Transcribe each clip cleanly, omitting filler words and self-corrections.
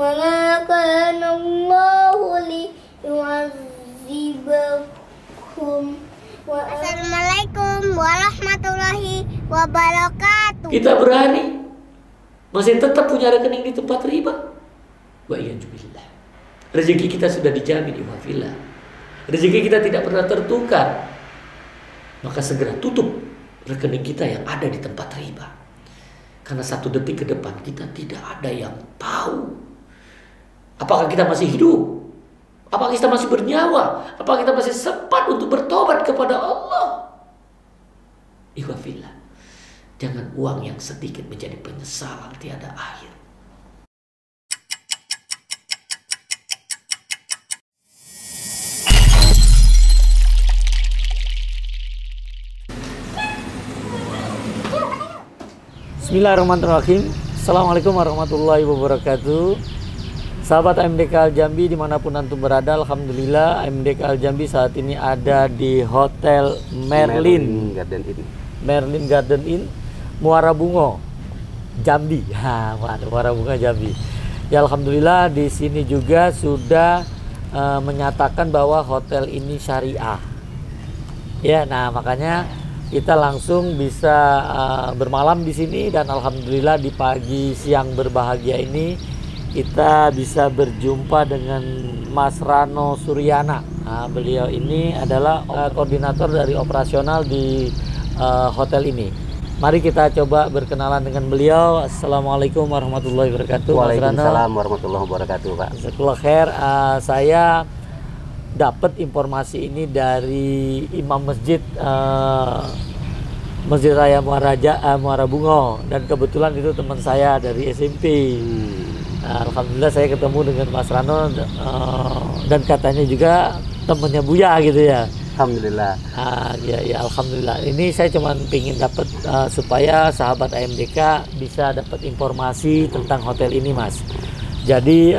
وما كان الله ليعذبكم. Assalamualaikum warahmatullahi wabarakatuh. Kita berani masih tetap punya rekening di tempat riba. Wa iyyazubillah. Rezeki kita sudah dijamin, ikhwafillah. Rezeki kita tidak pernah tertukar. Maka segera tutup rekening kita yang ada di tempat riba. Karena 1 detik ke depan kita tidak ada yang tahu apakah kita masih hidup, apakah kita masih bernyawa, apakah kita masih sempat untuk bertobat kepada Allah. Ikhwafillah, jangan uang yang sedikit menjadi penyesalan tiada akhir. Bismillahirrahmanirrahim. Assalamualaikum warahmatullahi wabarakatuh. Sahabat AMDK Al Jambi dimanapun antum berada, alhamdulillah AMDK Al Jambi saat ini ada di Hotel Merlin Garden Inn Muara Bungo Jambi. Muara Bungo Jambi. Ya, alhamdulillah di sini juga sudah menyatakan bahwa hotel ini syariah. Ya, nah makanya kita langsung bisa bermalam di sini, dan alhamdulillah di pagi siang berbahagia ini kita bisa berjumpa dengan Mas Rano Suryana. Nah, beliau ini adalah koordinator dari operasional di hotel ini. Mari kita coba berkenalan dengan beliau. Assalamualaikum warahmatullahi wabarakatuh. Waalaikumsalam warahmatullahi wabarakatuh, Pak. Jazakallahu khair. Saya dapat informasi ini dari imam masjid Masjid Raya Muara Bungo, dan kebetulan itu teman saya dari SMP. Nah, alhamdulillah saya ketemu dengan Mas Rano dan katanya juga temannya Buya gitu ya. Alhamdulillah. Ya alhamdulillah. Ini saya cuma pengen dapat supaya sahabat AMDK bisa dapat informasi tentang hotel ini, Mas. Jadi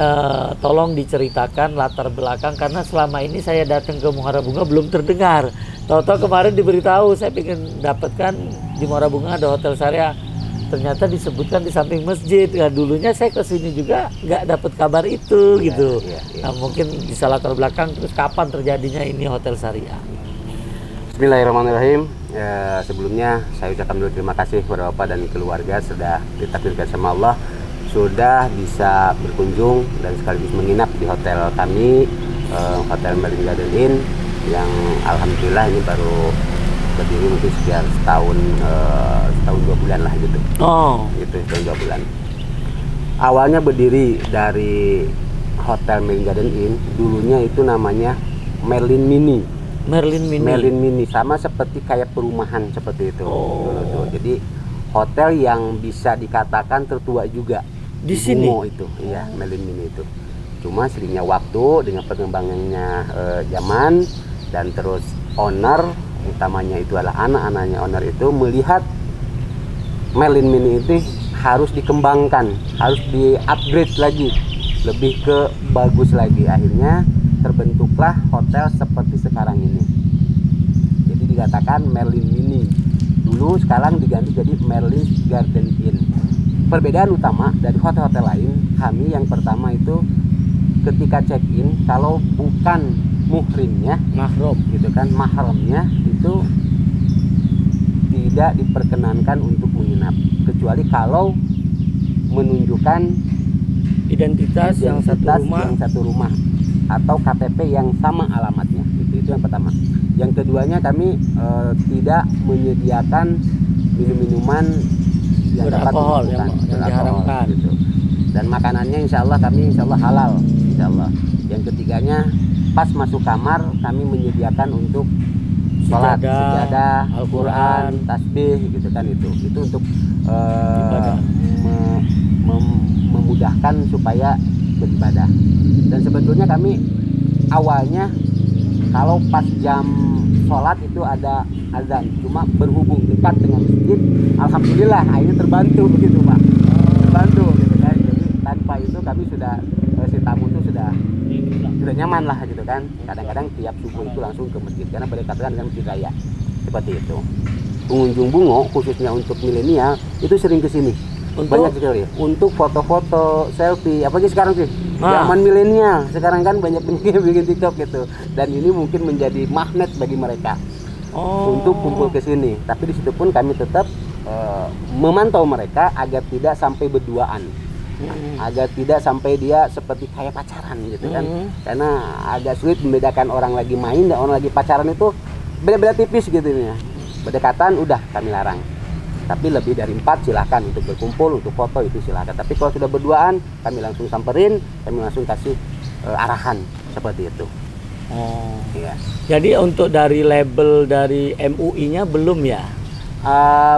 tolong diceritakan latar belakang, karena selama ini saya datang ke Muara Bunga belum terdengar. Tahu-tahu kemarin diberitahu saya ingin dapatkan di Muara Bunga ada hotel syariah. Ternyata disebutkan di samping masjid. Nah, dulunya saya ke sini juga nggak dapat kabar itu gitu. Nah, mungkin bisa latar belakang terus kapan terjadinya ini hotel syariah. Bismillahirrahmanirrahim. Sebelumnya saya ucapkan dulu terima kasih kepada Bapak dan keluarga sudah ditakdirkan sama Allah sudah bisa berkunjung dan sekaligus menginap di hotel kami, Hotel Merlin Garden Inn, yang alhamdulillah ini baru berdiri mungkin sekitar setahun 2 bulan lah gitu. Itu setahun 2 bulan. Awalnya berdiri dari Hotel Merlin Garden Inn, dulunya itu namanya Merlin Mini. Merlin Mini sama seperti kayak perumahan seperti itu. Jadi hotel yang bisa dikatakan tertua juga di sini itu, iya, Merlin Mini itu. Cuma seringnya waktu dengan perkembangannya zaman, dan terus owner utamanya itu adalah anak-anaknya owner itu melihat Merlin Mini itu harus dikembangkan, harus di-upgrade lagi, lebih ke bagus lagi. Akhirnya terbentuklah hotel seperti sekarang ini. Jadi dikatakan Merlin Mini. Dulu sekarang diganti jadi Merlin Garden Inn. Perbedaan utama dari hotel-hotel lain, kami yang pertama itu ketika check-in, kalau bukan muhrimnya, mahram gitu kan, mahramnya itu tidak diperkenankan untuk menginap, kecuali kalau menunjukkan identitas yang satu rumah atau KTP yang sama alamatnya. Itu yang pertama. Yang keduanya, kami tidak menyediakan minum-minuman yang dapat yang diharamkan gitu. Dan makanannya insya Allah halal, insya Allah. Yang ketiganya, pas masuk kamar kami menyediakan untuk sholat, sejadah, Al-Quran, tasbih gitu kan. Itu untuk memudahkan supaya beribadah. Dan sebetulnya kami awalnya kalau pas jam sholat itu ada azan, cuma berhubung dekat dengan masjid, alhamdulillah akhirnya terbantu begitu, Pak. Terbantu gitu kan. Jadi tanpa itu kami sudah, si tamu itu sudah nyaman lah gitu kan. Kadang-kadang tiap subuh itu langsung ke masjid karena berdekatan dengan masjid raya. Seperti itu. Pengunjung Bungo khususnya untuk milenial itu sering ke sini. Banyak sekali. Untuk foto-foto, selfie, apalagi sekarang sih Ah. zaman milenial. Sekarang kan banyak yang bikin TikTok gitu. Dan ini mungkin menjadi magnet bagi mereka untuk kumpul ke sini. Tapi di situ pun kami tetap memantau mereka agar tidak sampai berduaan. Agar tidak sampai dia seperti kayak pacaran gitu kan. Karena agak sulit membedakan orang lagi main dan orang lagi pacaran itu beda-beda tipis gitu ya. Berdekatan udah kami larang. Tapi lebih dari 4 silahkan untuk berkumpul, untuk foto itu silahkan. Tapi kalau sudah berduaan, kami langsung samperin, kami langsung kasih arahan seperti itu. Oh. Iya. Jadi untuk dari label dari MUI-nya belum ya?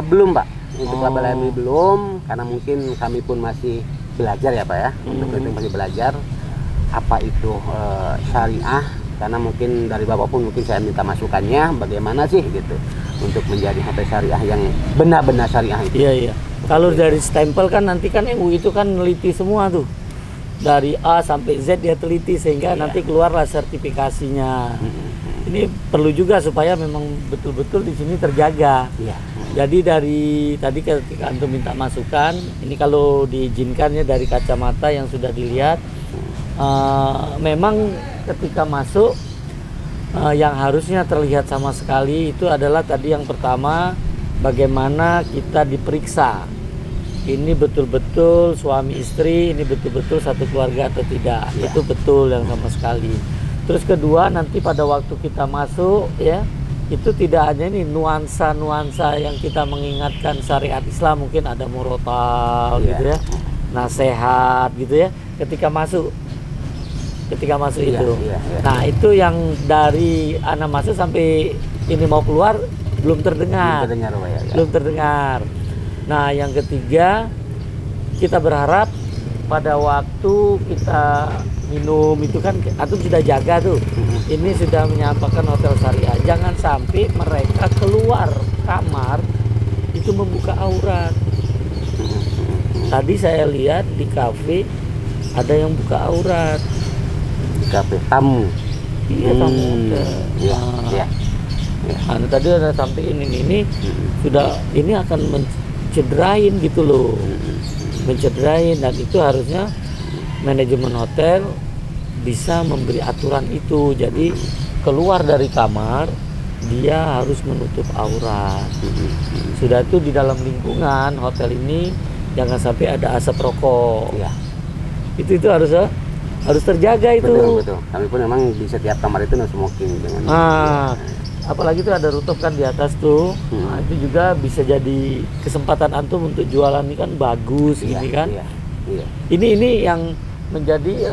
Belum Pak, untuk Oh. label MUI belum, karena mungkin kami pun masih belajar ya Pak ya. Untuk itu masih belajar apa itu syariah. Karena mungkin dari Bapak pun mungkin saya minta masukannya bagaimana sih gitu untuk menjadi hotel syariah yang benar-benar syariah itu. Iya, iya. Kalau dari stempel kan nanti kan MUI itu kan neliti semua tuh. Dari A sampai Z dia teliti sehingga nanti keluarlah sertifikasinya. Ini perlu juga supaya memang betul-betul di sini terjaga. Iya. Jadi dari tadi ketika antum minta masukan, ini kalau diizinkannya dari kacamata yang sudah dilihat, memang ketika masuk yang harusnya terlihat sama sekali itu adalah tadi yang pertama bagaimana kita diperiksa. Ini betul-betul suami istri, ini betul-betul satu keluarga atau tidak. Ya. Itu betul yang sama sekali. Terus kedua nanti pada waktu kita masuk ya, itu tidak hanya ini nuansa-nuansa yang kita mengingatkan syariat Islam, mungkin ada murotal Ya. gitu ya, nasihat gitu ya ketika masuk Iya, itu. iya, iya. Nah itu yang dari anak masuk sampai ini mau keluar belum terdengar. Terdengar Pak ya. Belum terdengar. Nah yang ketiga kita berharap pada waktu kita minum itu kan antum sudah jaga tuh. Ini sudah menyampaikan hotel syariah. Jangan sampai mereka keluar kamar itu membuka aurat. Tadi saya lihat di kafe ada yang buka aurat. Kafe tamu. Iya tamu hotel. Iya, Nah, iya. Nah, tadi ada sampai ini sudah ini akan mencederain gitu loh, mencederain, dan itu harusnya manajemen hotel bisa memberi aturan itu. Jadi keluar dari kamar dia harus menutup aurat. Sudah itu di dalam lingkungan hotel ini jangan sampai ada asap rokok. Iya. Itu harus terjaga itu. Betul. Kami pun memang di setiap kamar itu no smoking dengan. Apalagi itu ada rooftop kan di atas tuh. Nah, itu juga bisa jadi kesempatan antum untuk jualan ini kan bagus Iya, ini kan. Iya. Iya. Ini yang menjadi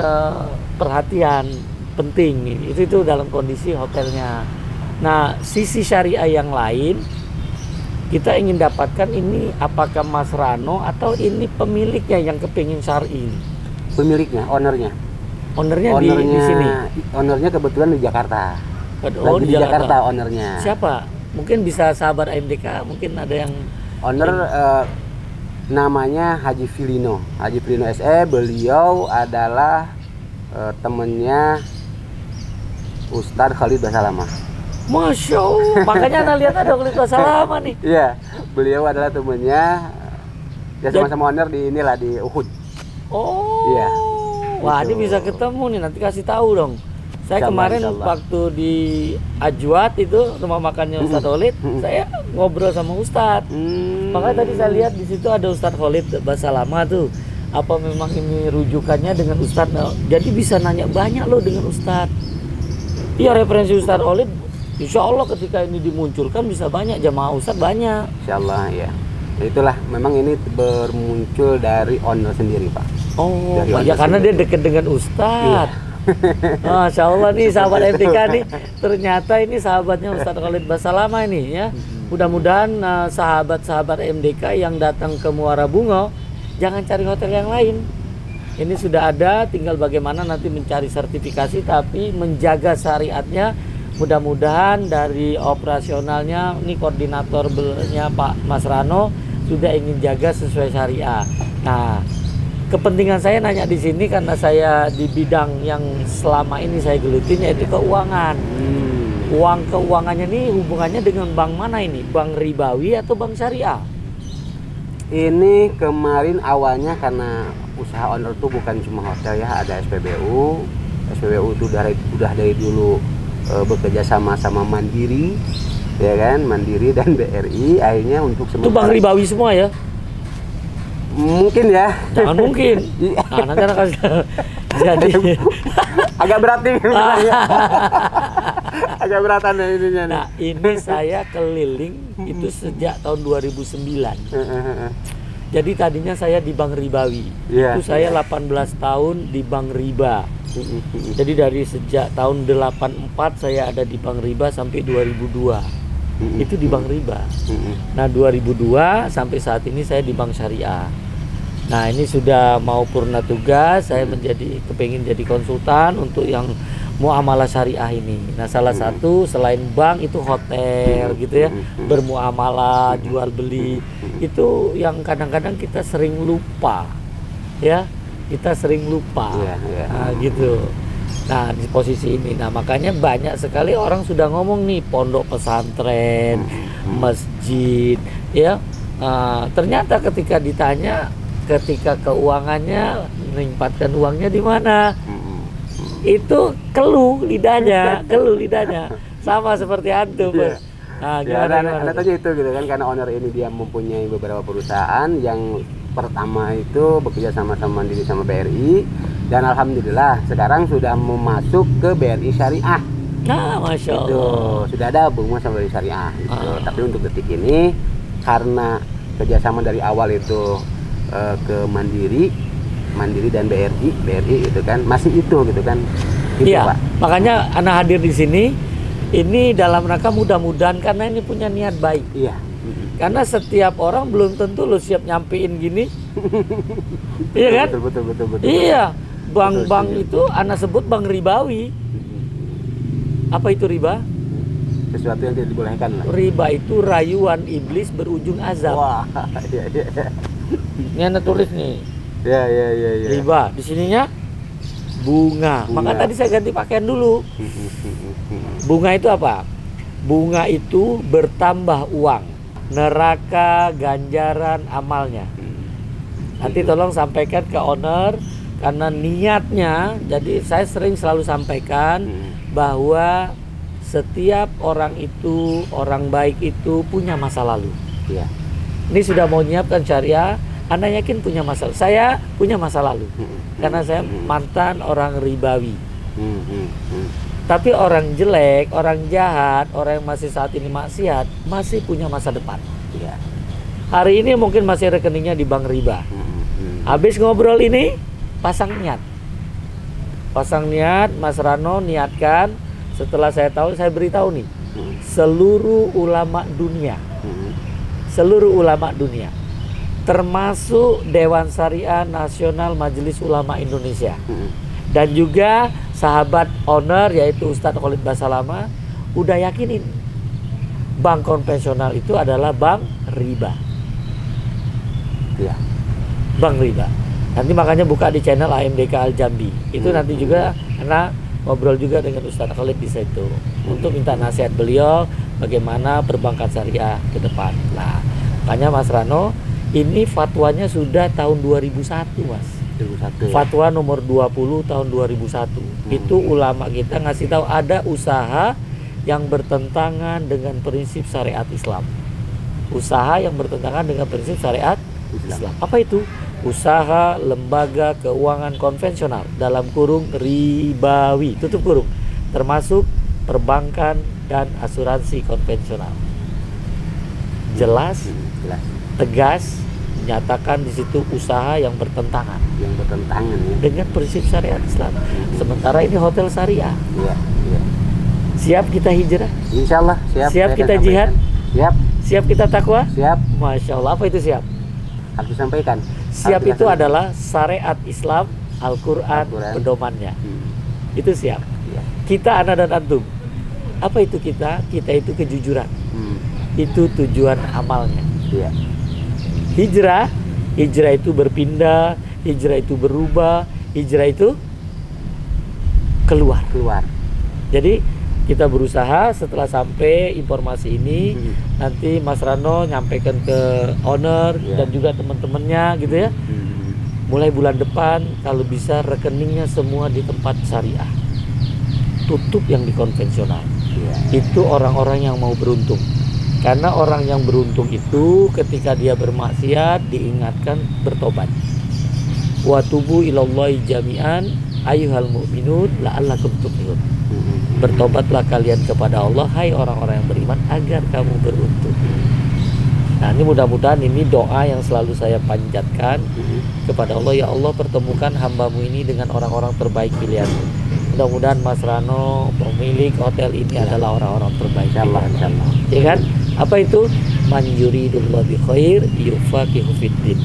perhatian penting ini. Itu dalam kondisi hotelnya. Nah, sisi syariah yang lain kita ingin dapatkan ini apakah Mas Rano atau ini pemiliknya yang kepingin syar'i? Pemiliknya, ownernya Ownernya di sini. Ownernya kebetulan di Jakarta. Oh, Lagi di Jakarta ownernya. Siapa? Mungkin bisa sahabat AMDK, mungkin ada yang Owner namanya Haji Filino SE. Beliau adalah temennya Ustadz Khalid Basalamah. Masya Allah, makanya anda lihat ada Khalid Basalamah nih. Iya, beliau adalah temennya. Ya sama-sama owner di inilah di Uhud. Oh, Iya. Wah, Gitu. ini bisa ketemu nih, nanti kasih tahu dong. Saya Insyaallah, kemarin insyaallah. waktu di Ajwat itu rumah makannya Ustadz Khalid, saya ngobrol sama Ustadz. Makanya tadi saya lihat di situ ada Ustadz Khalid Basalamah tuh. Apa memang ini rujukannya dengan Ustadz? Nah, jadi bisa nanya banyak loh dengan Ustadz. Iya, referensi Ustadz Khalid. Insya Allah ketika ini dimunculkan bisa banyak jamaah Ustadz banyak. Insyaallah ya. Itulah memang ini bermuncul dari owner sendiri Pak. Oh, Dari ya owner karena dia sendiri. dekat dengan Ustadz. Masya Allah nih sahabat MTK nih, ternyata ini sahabatnya Ustadz Khalid Basalamah ini ya. Mudah-mudahan sahabat-sahabat MDK yang datang ke Muara Bungo jangan cari hotel yang lain. Ini sudah ada, tinggal bagaimana nanti mencari sertifikasi tapi menjaga syariatnya. Mudah-mudahan dari operasionalnya ini koordinatornya Pak Mas Rano sudah ingin jaga sesuai syariah. Nah, kepentingan saya nanya di sini karena saya di bidang yang selama ini saya gelutin yaitu keuangan. Uang keuangannya ini hubungannya dengan bank mana ini? Bank ribawi atau bank syariah? Ini kemarin awalnya karena usaha owner tuh bukan cuma hotel ya, ada SPBU. SPBU itu udah dari dulu bekerja sama Mandiri, ya kan, Mandiri dan BRI. Akhirnya untuk Itu Bank Ribawi semua ya? Mungkin ya. Jangan mungkin. Nah, nanti anak kasih. Jadi agak berat nih. Agak beratan ya ininya. Nah, ini saya keliling itu sejak tahun 2009. Jadi tadinya saya di Bank Ribawi. Itu saya 18 tahun di Bank Riba. Jadi dari sejak tahun 84 saya ada di Bank Riba sampai 2002. Itu di Bank Riba. Nah, 2002 sampai saat ini saya di Bank Syariah. Nah, ini sudah mau purna tugas, saya kepengin jadi konsultan untuk yang muamalah syariah ini. Nah, salah satu selain bank itu hotel gitu ya, bermuamalah, jual beli. Itu yang kadang-kadang kita sering lupa. Ya, kita sering lupa. Nah, gitu. Nah, di posisi ini. Nah, makanya banyak sekali orang sudah ngomong nih pondok pesantren, masjid, ya. Ternyata ketika ditanya ketika keuangannya menempatkan uangnya di mana, itu keluh lidahnya sama seperti antum. Nah, Anda tanya itu gitu kan, karena owner ini dia mempunyai beberapa perusahaan. Yang pertama itu bekerja sama Mandiri sama BRI, dan alhamdulillah sekarang sudah mau masuk ke BRI Syariah. Nah, Masya Allah. Itu sudah ada hubungan sama BRI Syariah gitu. Tapi untuk detik ini karena kerjasama dari awal itu ke Mandiri dan BRI itu kan masih itu gitu kan. Gitu, iya, Pak. makanya anak hadir di sini ini dalam rangka mudah-mudahan karena ini punya niat baik. Iya. Karena setiap orang belum tentu lo siap nyampein gini. Iya kan? Betul. Iya, bank-bank itu anak sebut bank ribawi. Apa itu riba? Sesuatu yang tidak dibolehkan lah. Riba itu rayuan iblis berujung azab. Wah, iya. Ini anak tulis nih. Iya. Riba, di sininya bunga. Maka tadi saya ganti pakaian dulu. Bunga itu apa? Bunga itu bertambah uang, neraka ganjaran amalnya. Nanti tolong sampaikan ke owner karena niatnya. Jadi saya selalu sampaikan bahwa setiap orang itu, orang baik itu punya masa lalu. Iya. Ini sudah mau nyiapkan syariah, Anda yakin punya masa lalu. Saya punya masa lalu karena saya mantan orang ribawi. Tapi orang jelek, orang jahat, orang yang masih saat ini maksiat masih punya masa depan. Iya. Hari ini mungkin masih rekeningnya di bank riba. Habis ngobrol ini pasang niat. Mas Rano niatkan. Setelah saya tahu, saya beritahu nih, seluruh ulama dunia, termasuk Dewan Syariah Nasional Majelis Ulama Indonesia, dan juga sahabat owner yaitu Ustadz Khalid Basalamah udah yakinin bank konvensional itu adalah bank riba. Iya. Bank riba. Nanti makanya buka di channel AMDK Al Jambi. Itu nanti juga karena ngobrol juga dengan Ustadz Khalid di situ untuk minta nasihat beliau bagaimana perbankan syariah ke depan. Nah, makanya Mas Rano, ini fatwanya sudah tahun 2001, Mas. 2001. Fatwa nomor 20 tahun 2001. Itu ulama kita ngasih tahu ada usaha yang bertentangan dengan prinsip syariat Islam. Usaha yang bertentangan dengan prinsip syariat Islam. Apa itu? Usaha lembaga keuangan konvensional dalam kurung ribawi, tutup kurung, termasuk perbankan dan asuransi konvensional. Jelas, tegas, menyatakan di situ usaha yang bertentangan ya dengan prinsip syariat Islam. Sementara ini hotel syariah. Iya. Siap kita hijrah? Insya Allah siap. Siap kita jihad? Siap. Siap kita takwa? Siap. Masya Allah. Apa itu siap? Harus disampaikan. Siap itu adalah syariat Islam, Al-Quran, pedomannya. Itu siap. Ya. Kita anak dan antum. Apa itu kita? Kita itu kejujuran. Itu tujuan amalnya. Ya. Hijrah itu berpindah, hijrah itu berubah, hijrah itu keluar. Keluar. Jadi kita berusaha setelah sampai informasi ini nanti Mas Rano nyampaikan ke owner dan juga teman-temannya gitu ya. Mulai bulan depan kalau bisa rekeningnya semua di tempat syariah, tutup yang di konvensional. Itu orang-orang yang mau beruntung. Karena orang yang beruntung itu ketika dia bermaksiat diingatkan bertobat. Wa tubu ilallahi jami'an ayyuhal mu'minun la'allakum tuflihun. Bertobatlah kalian kepada Allah, hai orang-orang yang beriman, agar kamu beruntung. Nah, ini mudah-mudahan ini doa yang selalu saya panjatkan kepada Allah. Ya Allah, pertemukan hambamu ini dengan orang-orang terbaik pilihanmu. Mudah-mudahan Mas Rano, pemilik hotel ini adalah orang-orang terbaik. Insyaallah. Ya kan? Apa itu? Man yuridullahu bi khair yufaqihu fiddin.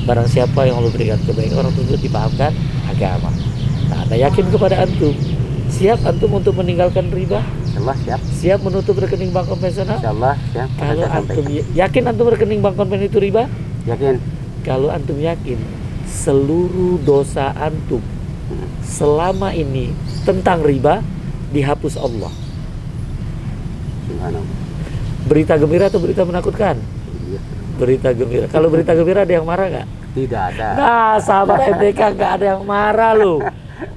Barang siapa yang Allah berikan kebaikan, orang tersebut dipahamkan agama. Nah, Anda yakin kepada antum? Siap antum untuk meninggalkan riba? Insyaallah siap. Siap menutup rekening bank konvensional? Insyaallah siap. Kalau antum yakin antum rekening bank konvensional itu riba? Yakin. Kalau antum yakin, seluruh dosa antum selama ini tentang riba dihapus Allah. Berita gembira atau berita menakutkan? Berita gembira. Kalau berita gembira ada yang marah nggak? Tidak ada. Nah, sahabat MDK nggak ada yang marah loh.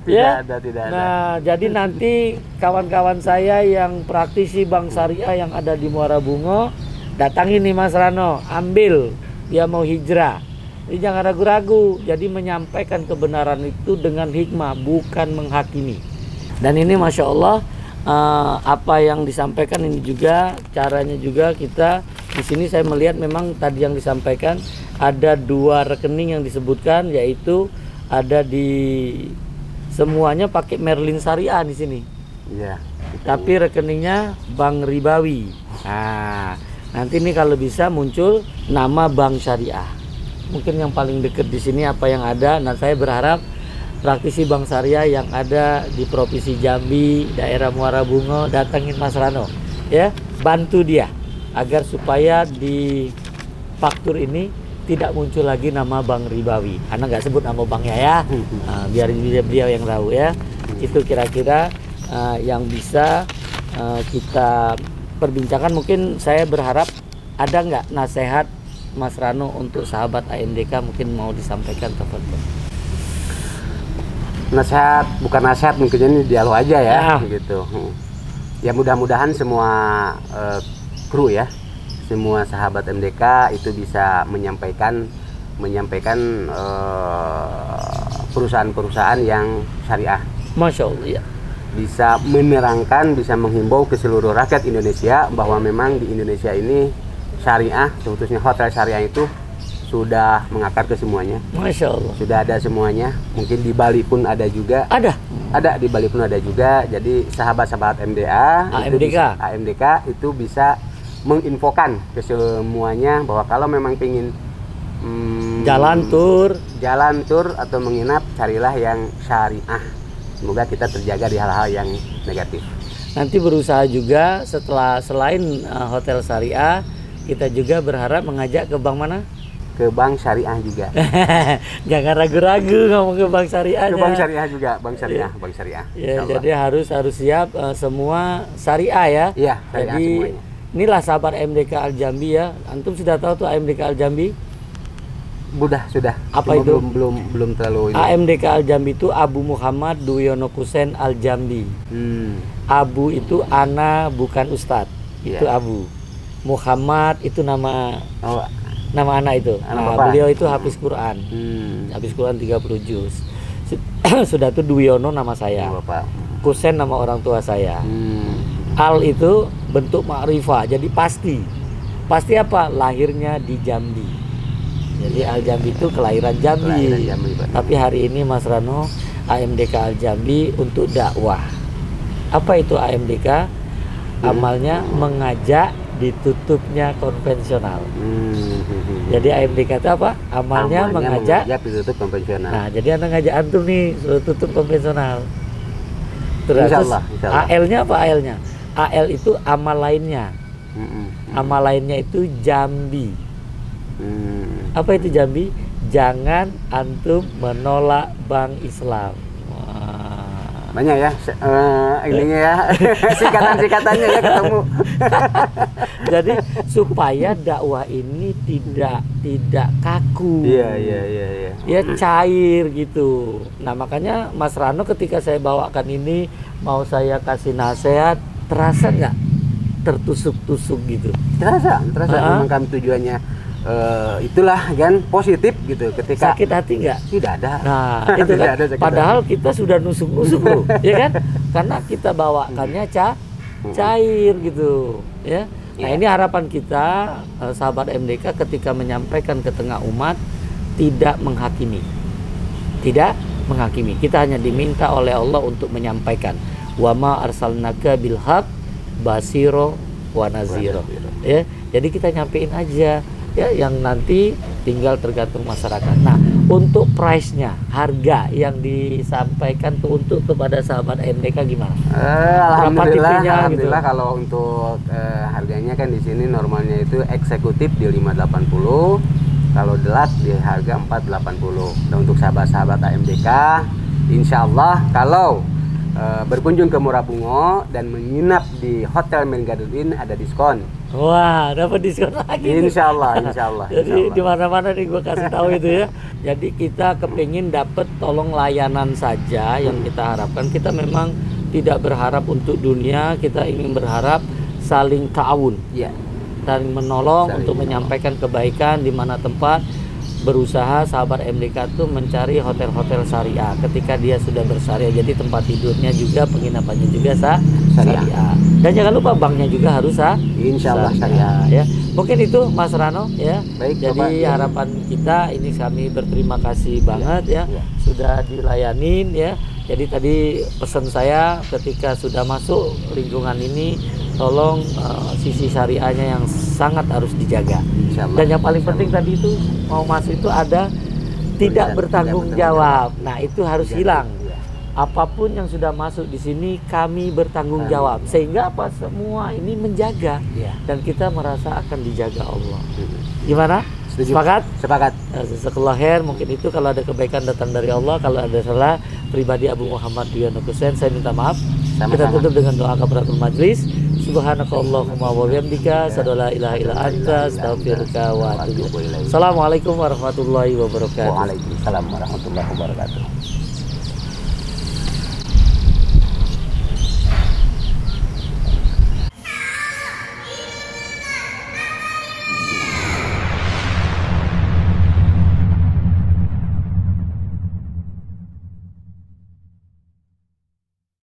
Tidak ada. Nah, jadi nanti kawan-kawan saya yang praktisi bank syariah yang ada di Muara Bungo datangin nih Mas Rano, ambil, dia mau hijrah. Jadi jangan ragu-ragu. Jadi menyampaikan kebenaran itu dengan hikmah, bukan menghakimi. Dan ini Masya Allah, apa yang disampaikan ini juga caranya juga kita di sini saya melihat memang tadi yang disampaikan ada 2 rekening yang disebutkan, yaitu ada di semuanya pakai Merlin Syariah di sini. Iya. Tapi rekeningnya bank ribawi. Nah, nanti ini kalau bisa muncul nama bank syariah. Mungkin yang paling dekat di sini apa yang ada. Nah, saya berharap praktisi bank syariah yang ada di Provinsi Jambi, daerah Muara Bungo, datangin Mas Rano, ya, bantu dia agar supaya di faktur ini tidak muncul lagi nama bank ribawi. Anak nggak sebut nama banknya ya, biar beliau yang tahu ya. Itu kira-kira yang bisa kita perbincangkan. Mungkin saya berharap ada nggak nasihat Mas Rano untuk sahabat AMDK mungkin mau disampaikan teman-teman. Nasihat, bukan nasihat, mungkin ini dialog aja ya, gitu. Ya mudah-mudahan semua kru ya, semua sahabat MDK itu bisa menyampaikan perusahaan-perusahaan yang syariah. Masya Allah ya. Bisa menerangkan, bisa menghimbau ke seluruh rakyat Indonesia bahwa memang di Indonesia ini syariah, khususnya hotel syariah itu sudah mengakar ke semuanya. Masya Allah. Sudah ada semuanya. Mungkin di Bali pun ada juga. Ada di Bali pun ada juga. Jadi sahabat-sahabat AMDK itu bisa menginfokan ke semuanya bahwa kalau memang ingin jalan tur atau menginap, carilah yang syariah. Semoga kita terjaga di hal-hal yang negatif. Nanti berusaha juga selain hotel syariah, kita juga berharap mengajak ke bank mana? Ke bank syariah juga. Jangan ragu-ragu ngomong ke bank syariah. Ke bank syariah juga, bank syariah. Ya, jadi harus siap semua syariah ya. Iya, syariah jadi semuanya. Inilah sahabat AMDK Al Jambi ya. Antum sudah tahu tuh AMDK Al Jambi? Sudah. Apa cuma itu? Belum terlalu ini. AMDK Al Jambi itu Abu Muhammad Duyono Kusen Al Jambi. Abu itu ana bukan ustadz. Itu Abu. Muhammad itu nama anak itu. Beliau itu hafiz Quran. Hafiz Quran 30 juz. Sudah tuh Duyono nama saya. Kusen nama orang tua saya. Al itu bentuk ma'rifah, jadi pasti apa? Lahirnya di Jambi. Jadi Al Jambi itu kelahiran Jambi. Tapi hari ini Mas Rano AMDK Al Jambi untuk dakwah. Apa itu AMDK? Amalnya mengajak ditutupnya konvensional. Jadi AMDK itu apa? Amalnya mengajak ditutup konvensional. Nah, jadi Anda ngajak antum nih suruh tutup konvensional. Terus Insyaallah. AL-nya apa AL-nya? AL itu amal lainnya. Amal lainnya itu Jambi. Apa itu Jambi? Jangan antum menolak bank Islam. banyak ya ininya ya singkatan-singkatannya ya ketemu. Jadi supaya dakwah ini tidak kaku. Iya. Ya cair gitu. Nah makanya Mas Rano ketika saya bawakan ini mau saya kasih nasihat, terasa nggak tertusuk-tusuk gitu? Terasa memang kami tujuannya itulah kan positif gitu ketika Sakit hati nggak? tidak ada. Nah itu Tidak kan. ada sakit Padahal kita sudah nusuk-nusuk loh, ya kan? Karena kita bawakannya cair gitu, ya. Nah Iya. ini harapan kita sahabat MDK ketika menyampaikan ke tengah umat tidak menghakimi, tidak menghakimi. Kita hanya diminta oleh Allah untuk menyampaikan. Wa ma arsalnaka bil haq basiro wa naziro. Ya, jadi kita nyampein aja. Ya, yang nanti tinggal tergantung masyarakat. Nah, untuk price-nya, harga yang disampaikan tuh untuk kepada sahabat MDK gimana? Alhamdulillah kalau untuk harganya kan di sini normalnya itu eksekutif di 580, kalau deluxe di harga 480. Dan untuk sahabat-sahabat AMDK, insya Allah kalau berkunjung ke Muara Bungo dan menginap di Hotel Main Garden Inn ada diskon. Wah, dapat diskon lagi. Insya Allah. Jadi di mana-mana nih gue kasih tahu itu ya. Jadi kita kepingin dapat tolong layanan saja yang kita harapkan. Kita memang tidak berharap untuk dunia, kita ingin berharap saling ta'awun. Iya. Saling menolong Saling untuk menolong. menyampaikan kebaikan di mana tempat berusaha sahabat MDK itu mencari hotel-hotel syariah ketika dia sudah bersyariah, jadi tempat tidurnya juga penginapannya juga syariah. Dan jangan lupa banknya juga harus Insya Allah syariah, ya. Mungkin itu Mas Rano ya. Baik, Jadi Bapak. harapan kita ini kami berterima kasih banget ya, iya. sudah dilayanin ya. Jadi tadi pesan saya ketika sudah masuk lingkungan ini tolong sisi syariahnya yang sangat harus dijaga. Insya Allah. Dan yang paling penting tadi itu mau masuk itu ada tidak bertanggung jawab. Nah, itu harus hilang. Iya. Apapun yang sudah masuk di sini kami bertanggung jawab. Sehingga apa? Semua ini menjaga Iya. dan kita merasa akan dijaga Allah. Gimana? Setuju. Sepakat? Sepakat. Jazakallah khair. Mungkin itu kalau ada kebaikan datang dari Allah, kalau ada salah pribadi Abu Muhammad Duyono Kusen, saya minta maaf. Sama-sama. Kita tutup dengan doa kafaratul majlis. Subhanakallahumma wa bihamdika, asyhadu an la ilaha illa anta, astaghfiruka wa atubu ilaik. Assalamualaikum warahmatullahi wabarakatuh. Waalaikumsalam warahmatullahi wabarakatuh.